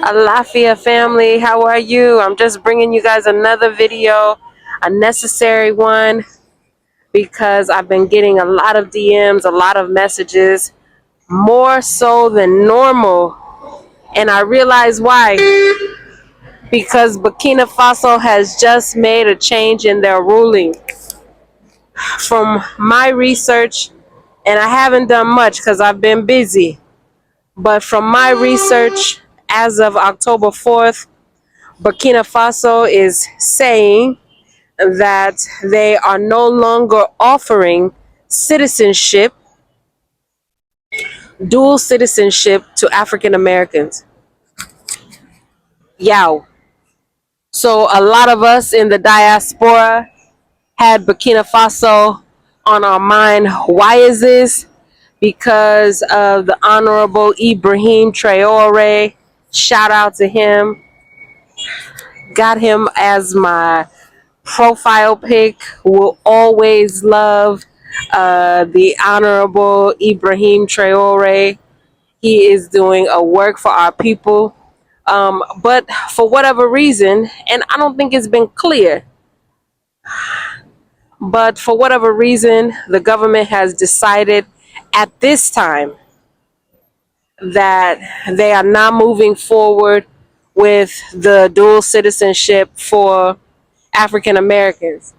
Alafia family, how are you? I'm just bringing you guys another video, a necessary one, because I've been getting a lot of DMs, a lot of messages, more so than normal. And I realize why. Because Burkina Faso has just made a change in their ruling. From my research, and I haven't done much because I've been busy, but from my research, as of October 4th, Burkina Faso is saying that they are no longer offering citizenship, dual citizenship to African Americans. Yow. So a lot of us in the diaspora had Burkina Faso on our mind. Why is this? Because of the Honorable Ibrahim Traore. Shout out to him. Got him as my profile pic. Will always love the Honorable Ibrahim Traore. He is doing a work for our people. But for whatever reason, and I don't think it's been clear, but for whatever reason, the government has decided at this time that they are not moving forward with the dual citizenship for African Americans.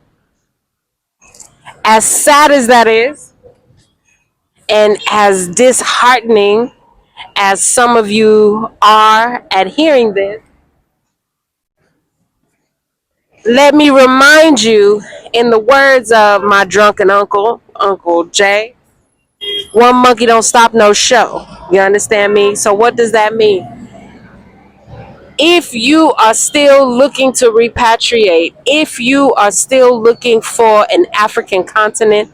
As sad as that is, and as disheartening as some of you are at hearing this, let me remind you, in the words of my drunken uncle, Uncle Jay, one monkey don't stop no show. You understand me? So what does that mean? If you are still looking to repatriate, if you are still looking for an African continent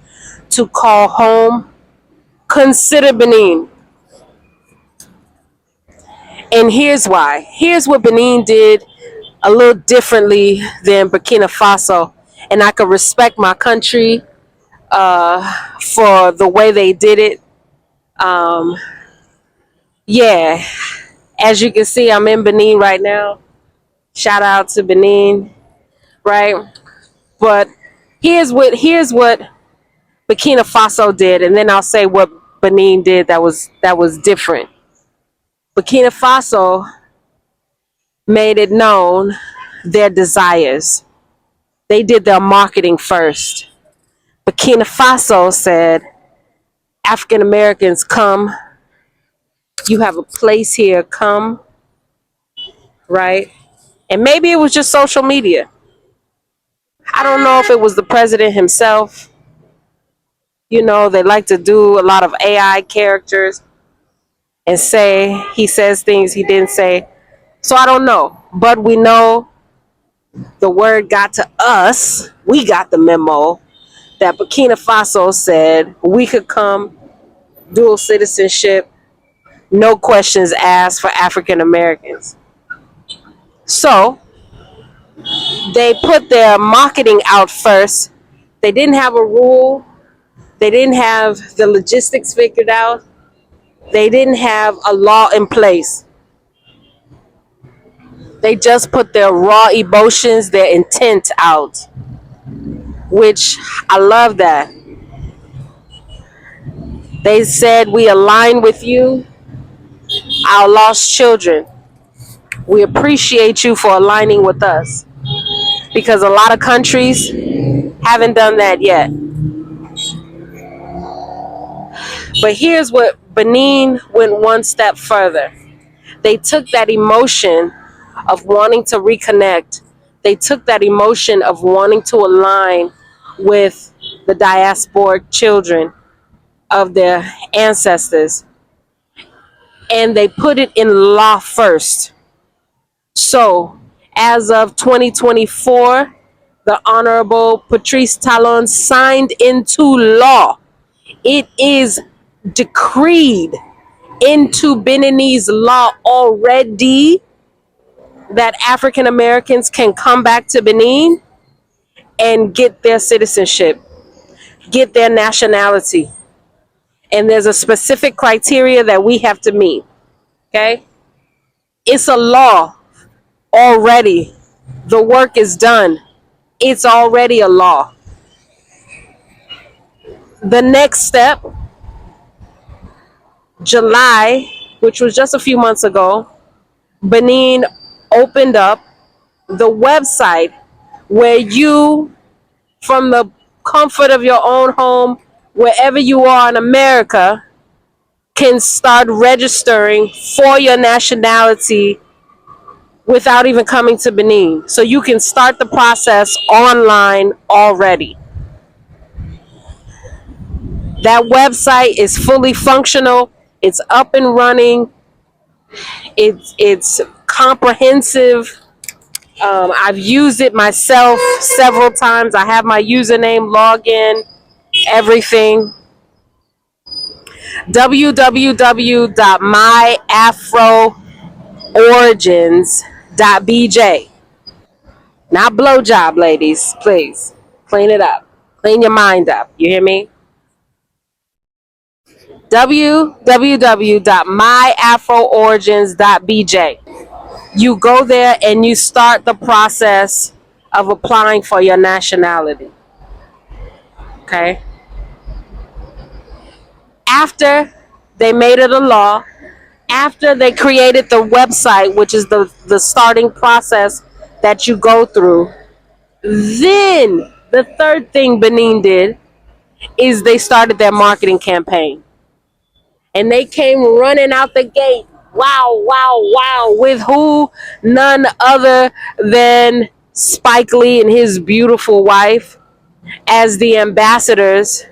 to call home, consider Benin. And here's why. Here's what Benin did a little differently than Burkina Faso. And I could respect my country for the way they did it. Yeah, as you can see, I'm in Benin right now. Shout out to Benin, right? But here's what Burkina Faso did, and then I'll say what Benin did that was different. Burkina Faso made it known their desires. They did their marketing first. Burkina Faso said, African Americans, come. You have a place here, come. Right? And maybe it was just social media. I don't know if it was the president himself. You know, they like to do a lot of AI characters and say he says things he didn't say. So I don't know. But we know the word got to us. We got the memo that Burkina Faso said we could come, dual citizenship, no questions asked for African Americans. So they put their marketing out first. They didn't have a rule. They didn't have the logistics figured out. They didn't have a law in place. They just put their raw emotions, their intent out, which I love that. They said, we align with you, our lost children. We appreciate you for aligning with us, because a lot of countries haven't done that yet. But here's what Benin went one step further. They took that emotion of wanting to reconnect. They took that emotion of wanting to align with the diasporic children of their ancestors, and they put it in law first. So, as of 2024, the Honorable Patrice Talon signed into law. It is decreed into Beninese law already that African Americans can come back to Benin and get their citizenship, get their nationality. And there's a specific criteria that we have to meet. Okay? It's a law already. The work is done. It's already a law. The next step, July, which was just a few months ago, Benin opened up the website where you, from the comfort of your own home, wherever you are in America, can start registering for your nationality without even coming to Benin. So you can start the process online already. That website is fully functional. It's up and running. It's comprehensive. I've used it myself several times. I have my username, login, everything. www.myafroorigins.bj. Not blowjob, ladies. Please clean it up. Clean your mind up. You hear me? www.myafroorigins.bj. You go there and you start the process of applying for your nationality. Okay? After they made it a law, after they created the website, which is the starting process that you go through, then the third thing Benin did is they started their marketing campaign. And they came running out the gate. Wow, wow, wow. With who? None other than Spike Lee and his beautiful wife as the ambassadors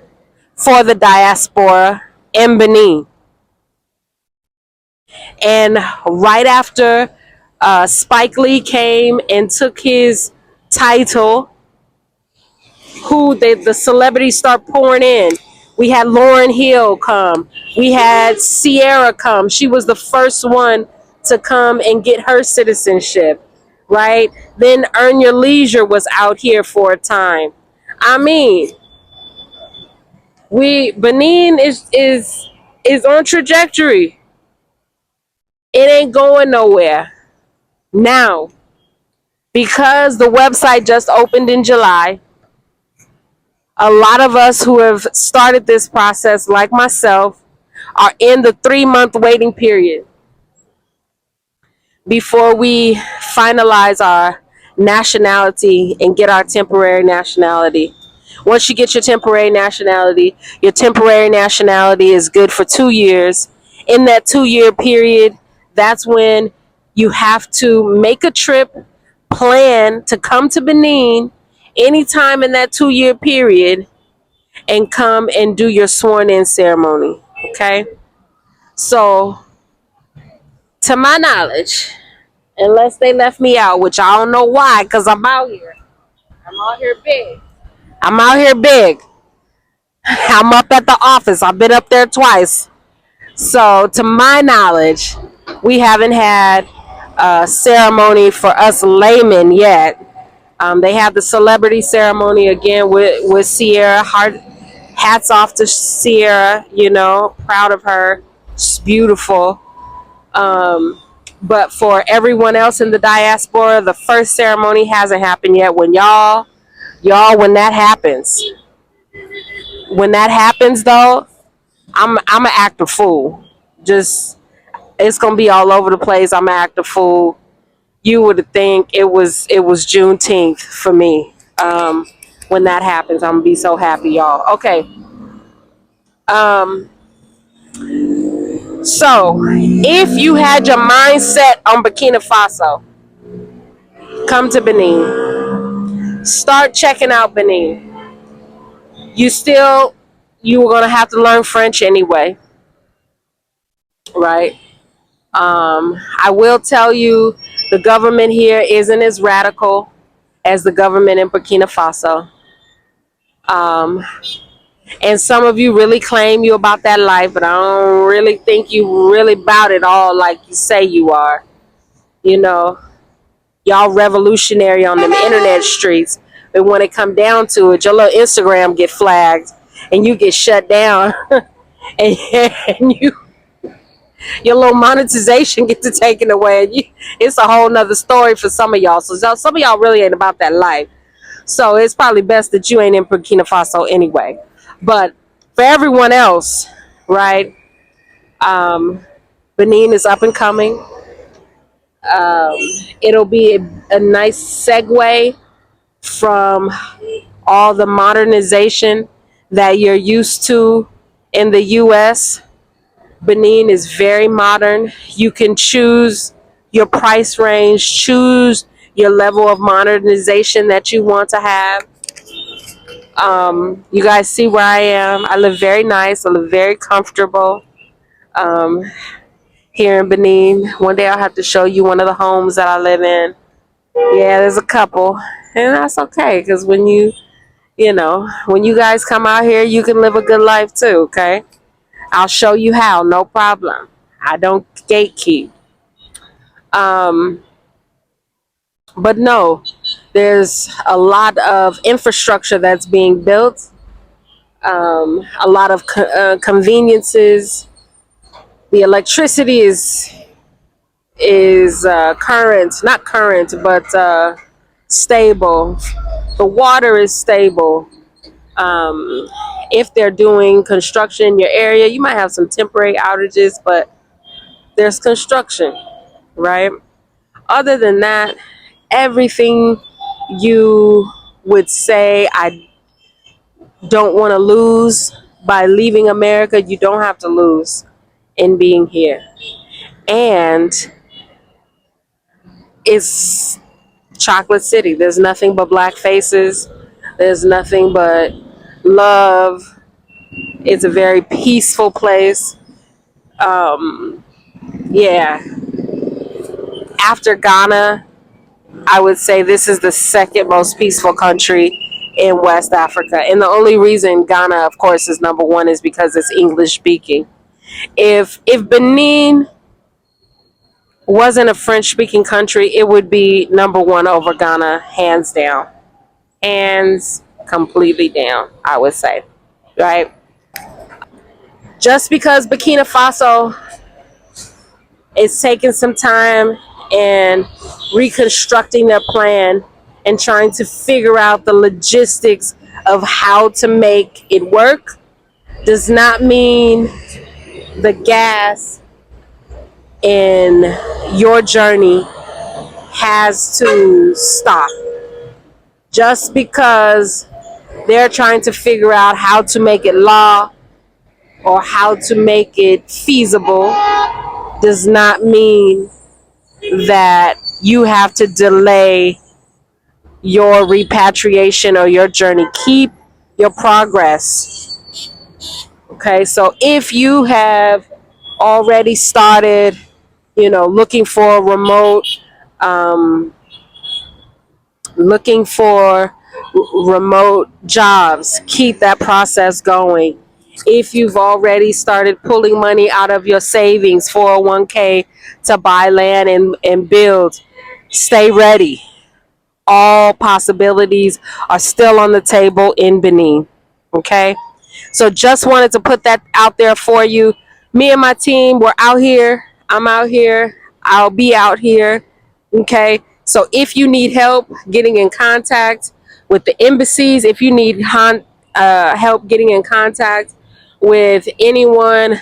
for the diaspora in Benin. And right after Spike Lee came and took his title, the celebrities start pouring in. We had Lauryn Hill come. We had Sierra come. She was the first one to come and get her citizenship, right? Then Earn Your Leisure was out here for a time. I mean, Benin is on trajectory. It ain't going nowhere. Now, because the website just opened in July, a lot of us who have started this process, like myself, are in the 3-month waiting period before we finalize our nationality and get our temporary nationality. Once you get your temporary nationality is good for 2 years. In that 2-year period, that's when you have to make a trip, plan to come to Benin anytime in that 2-year period and come and do your sworn in ceremony. Okay? So, to my knowledge, unless they left me out, which I don't know why, because I'm out here. I'm out here big. I'm out here big. I'm up at the office. I've been up there twice. So, to my knowledge, we haven't had a ceremony for us laymen yet. They have the celebrity ceremony again with Sierra. Hats off to Sierra, proud of her. She's beautiful. But for everyone else in the diaspora, the first ceremony hasn't happened yet. When when that happens though, I'm an act a fool. Just it's gonna be all over the place. I'm an act a fool. You would think it was Juneteenth for me. When that happens, I'm gonna be so happy, y'all. Okay. Um, so if you had your mindset on Burkina Faso, come to Benin. Start checking out Benin. You were gonna have to learn French anyway, right? I will tell you, the government here isn't as radical as the government in Burkina Faso. Um, and some of you really claim you about that life, but I don't really think you really about it all like you say you are. You know, y'all revolutionary on them internet streets, but when it come down to it, your little Instagram get flagged and you get shut down, and your little monetization gets taken away. And it's a whole nother story for some of y'all. So some of y'all really ain't about that life. So it's probably best that you ain't in Burkina Faso anyway. But for everyone else, right? Benin is up and coming. Um, it'll be a nice segue from all the modernization that you're used to in the US. Benin is very modern. You can choose your price range, choose your level of modernization that you want to have. You guys see where I am. I live very nice. I live very comfortable um, here in Benin. One day I'll have to show you one of the homes that I live in. Yeah, there's a couple, and that's okay because when you guys come out here, you can live a good life too. Okay, I'll show you how. No problem. I don't gatekeep. Um, but no, there's a lot of infrastructure that's being built. A lot of conveniences. The electricity is current, not current, but stable. The water is stable. Um, if they're doing construction in your area, you might have some temporary outages, but there's construction, right? Other than that, everything you would say I don't want to lose by leaving America, you don't have to lose in being here. And it's Chocolate City. There's nothing but black faces. There's nothing but love. It's a very peaceful place. Um, yeah. After Ghana, I would say this is the second most peaceful country in West Africa. And the only reason Ghana, of course, is number one is because it's English speaking. If Benin wasn't a French speaking country, it would be number one over Ghana, hands down. Hands completely down, I would say. Right? Just because Burkina Faso is taking some time and reconstructing their plan and trying to figure out the logistics of how to make it work does not mean the gas in your journey has to stop. Just because they're trying to figure out how to make it law or how to make it feasible does not mean that you have to delay your repatriation or your journey. Keep your progress. Okay, so if you have already started, looking for um, looking for remote jobs, keep that process going. If you've already started pulling money out of your savings, 401k, to buy land and build, stay ready. All possibilities are still on the table in Benin. Okay? So just wanted to put that out there for you. Me and my team, we're out here. I'm out here. I'll be out here. Okay? So if you need help getting in contact with the embassies, if you need help getting in contact with anyone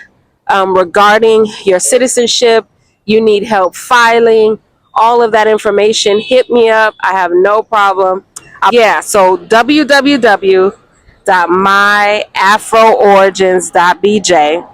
regarding your citizenship, you need help filing, all of that information, hit me up. I have no problem. Yeah, so www.myafroorigins.bj.